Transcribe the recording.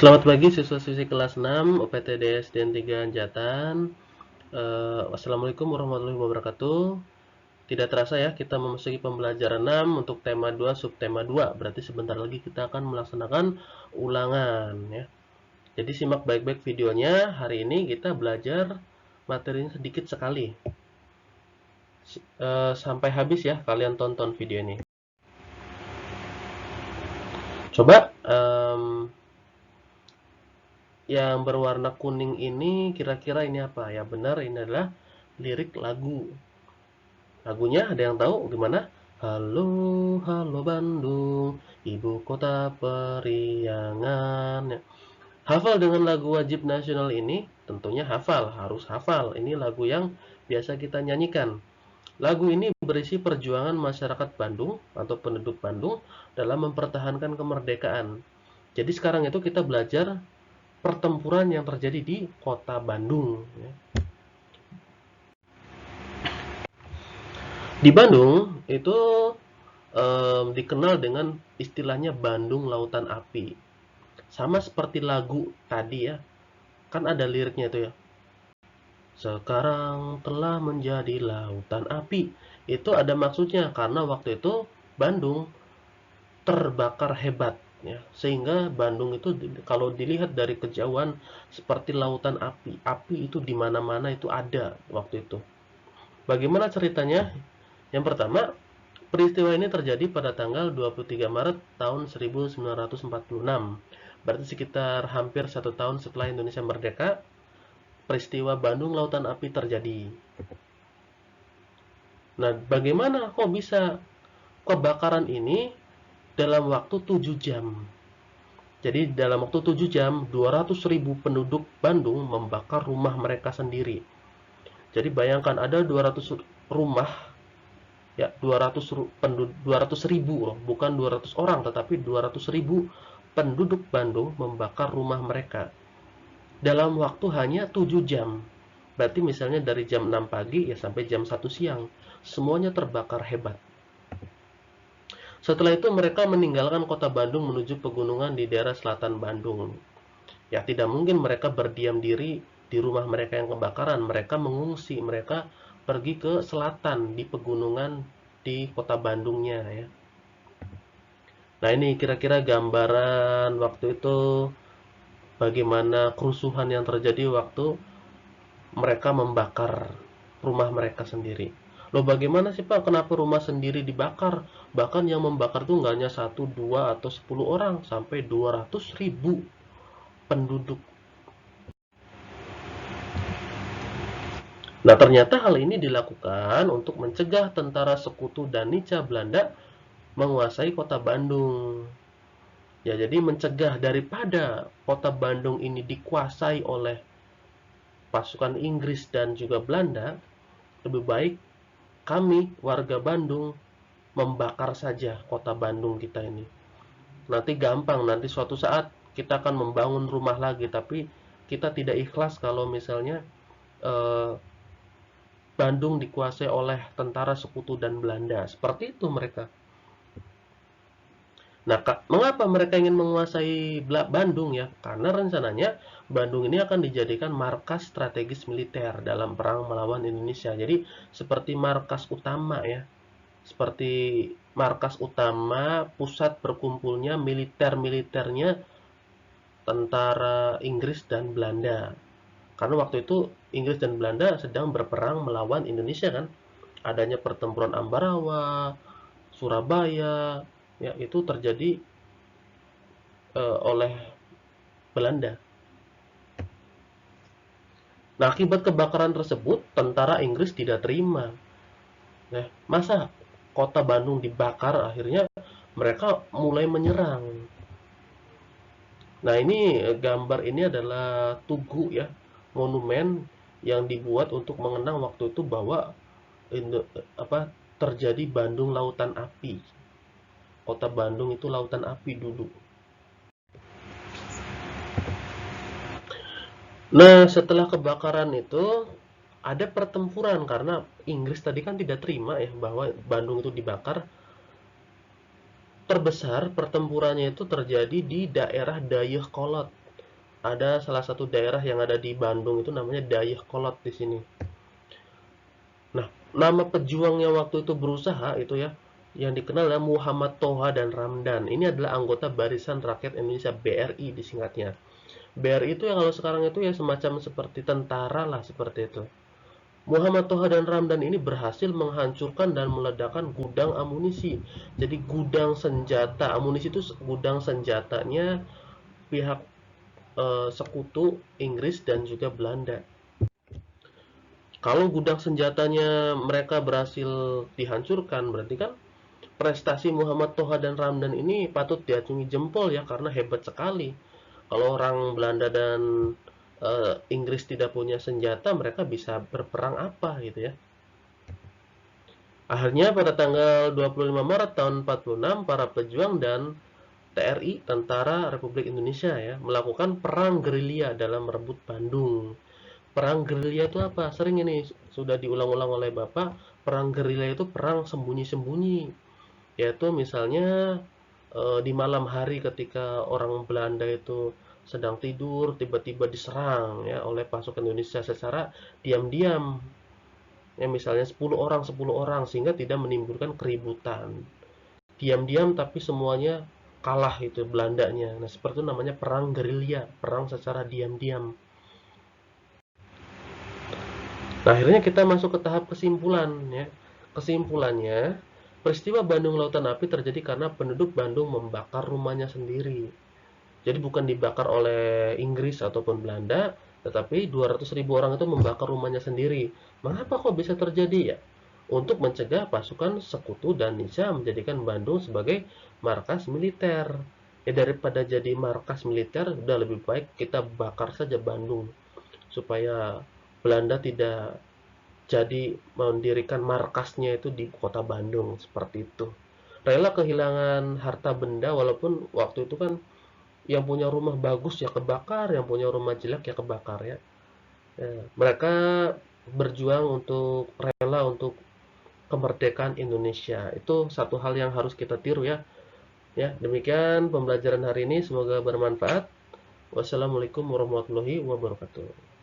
Selamat pagi siswa-siswi kelas 6 UPTDS dan 3 Anjatan. Wassalamualaikum warahmatullahi wabarakatuh. Tidak terasa ya, kita memasuki pembelajaran 6 untuk tema 2 subtema 2. Berarti sebentar lagi kita akan melaksanakan ulangan ya. Jadi simak baik-baik videonya. Hari ini kita belajar materinya sedikit sekali. Sampai habis ya, kalian tonton video ini. Coba yang berwarna kuning ini kira-kira ini apa? Ya benar, ini adalah lirik lagu. Lagunya ada yang tahu gimana? Halo, halo Bandung, ibu kota periangan. Ya. Hafal dengan lagu wajib nasional ini? Tentunya hafal, harus hafal. Ini lagu yang biasa kita nyanyikan. Lagu ini berisi perjuangan masyarakat Bandung atau penduduk Bandung dalam mempertahankan kemerdekaan. Jadi sekarang itu kita belajar pertempuran yang terjadi di kota Bandung. Ya. Di Bandung itu dikenal dengan istilahnya Bandung Lautan Api. Sama seperti lagu tadi ya, kan ada liriknya itu ya. Sekarang telah menjadi lautan api. Itu ada maksudnya karena waktu itu Bandung terbakar hebat ya. Sehingga Bandung itu kalau dilihat dari kejauhan seperti lautan api. Api itu di mana-mana itu ada waktu itu. Bagaimana ceritanya? Yang pertama, peristiwa ini terjadi pada tanggal 23 Maret tahun 1946. Berarti sekitar hampir 1 tahun setelah Indonesia merdeka, peristiwa Bandung Lautan Api terjadi. Nah, bagaimana kok bisa kebakaran ini dalam waktu 7 jam? Jadi dalam waktu 7 jam, 200.000 penduduk Bandung membakar rumah mereka sendiri. Jadi bayangkan ada 200 rumah ya 200 ribu loh, bukan 200 orang tetapi 200.000 penduduk Bandung membakar rumah mereka dalam waktu hanya 7 jam. Berarti misalnya dari jam 6 pagi ya sampai jam 1 siang semuanya terbakar hebat. Setelah itu mereka meninggalkan kota Bandung menuju pegunungan di daerah selatan Bandung. Ya tidak mungkin mereka berdiam diri di rumah mereka yang kebakaran. Mereka mengungsi, mereka pergi ke selatan di pegunungan di kota Bandungnya ya. Nah ini kira-kira gambaran waktu itu bagaimana kerusuhan yang terjadi waktu mereka membakar rumah mereka sendiri. Loh bagaimana sih Pak, kenapa rumah sendiri dibakar? Bahkan yang membakar tuh nggak hanya 1, 2, atau 10 orang, sampai 200.000 penduduk. Nah ternyata hal ini dilakukan untuk mencegah tentara sekutu Danica Belanda menguasai kota Bandung. Ya, jadi mencegah daripada kota Bandung ini dikuasai oleh pasukan Inggris dan juga Belanda, lebih baik kami warga Bandung membakar saja kota Bandung kita ini. Nanti gampang, nanti suatu saat kita akan membangun rumah lagi, tapi kita tidak ikhlas kalau misalnya eh, Bandung dikuasai oleh tentara sekutu dan Belanda. Seperti itu mereka. Nah, mengapa mereka ingin menguasai Bandung ya? Karena rencananya Bandung ini akan dijadikan markas strategis militer dalam perang melawan Indonesia. Jadi seperti markas utama ya. Seperti markas utama pusat berkumpulnya militer-militernya tentara Inggris dan Belanda. Karena waktu itu Inggris dan Belanda sedang berperang melawan Indonesia kan. Adanya pertempuran Ambarawa, Surabaya, ya itu terjadi oleh Belanda. Nah, akibat kebakaran tersebut, tentara Inggris tidak terima. Nah, masa kota Bandung dibakar, akhirnya mereka mulai menyerang. Nah, ini gambar ini adalah tugu ya, monumen yang dibuat untuk mengenang waktu itu bahwa terjadi Bandung Lautan Api. Kota Bandung itu lautan api dulu. Nah, setelah kebakaran itu ada pertempuran karena Inggris tadi kan tidak terima ya bahwa Bandung itu dibakar. Terbesar pertempurannya itu terjadi di daerah Dayeuhkolot. Ada salah satu daerah yang ada di Bandung itu namanya Dayakolot di sini. Nah, nama pejuang yang waktu itu berusaha itu ya, yang dikenal adalah Muhammad Toha dan Ramdan. Ini adalah anggota Barisan Rakyat Indonesia BRI disingkatnya. BRI itu yang kalau sekarang itu ya semacam seperti tentara lah seperti itu. Muhammad Toha dan Ramdan ini berhasil menghancurkan dan meledakkan gudang amunisi. Jadi gudang senjata, amunisi itu gudang senjatanya pihak sekutu Inggris dan juga Belanda. Kalau gudang senjatanya mereka berhasil dihancurkan, berarti kan prestasi Muhammad Toha dan Ramdan ini patut diacungi jempol ya, karena hebat sekali. Kalau orang Belanda dan Inggris tidak punya senjata, mereka bisa berperang apa gitu ya. Akhirnya pada tanggal 25 Maret tahun 46, para pejuang dan TRI, Tentara Republik Indonesia ya, melakukan perang gerilya dalam merebut Bandung. Perang gerilya itu apa? Sering ini sudah diulang-ulang oleh Bapak. Perang gerilya itu perang sembunyi-sembunyi. Yaitu misalnya di malam hari ketika orang Belanda itu sedang tidur, tiba-tiba diserang ya oleh pasukan Indonesia secara diam-diam. Ya misalnya 10 orang 10 orang sehingga tidak menimbulkan keributan. Diam-diam tapi semuanya kalah itu Belandanya. Nah, seperti itu namanya perang gerilya, perang secara diam-diam. Nah, akhirnya kita masuk ke tahap kesimpulan ya. Kesimpulannya, peristiwa Bandung Lautan Api terjadi karena penduduk Bandung membakar rumahnya sendiri. Jadi bukan dibakar oleh Inggris ataupun Belanda, tetapi 200.000 orang itu membakar rumahnya sendiri. Mengapa kok bisa terjadi ya? Untuk mencegah pasukan sekutu dan Indonesia menjadikan Bandung sebagai markas militer. Ya daripada jadi markas militer, udah lebih baik kita bakar saja Bandung supaya Belanda tidak jadi mendirikan markasnya itu di kota Bandung seperti itu. Rela kehilangan harta benda walaupun waktu itu kan yang punya rumah bagus ya kebakar, yang punya rumah jelek ya kebakar ya. Ya, mereka berjuang untuk rela untuk kemerdekaan Indonesia. Itu satu hal yang harus kita tiru ya. Ya, demikian pembelajaran hari ini semoga bermanfaat. Wassalamualaikum warahmatullahi wabarakatuh.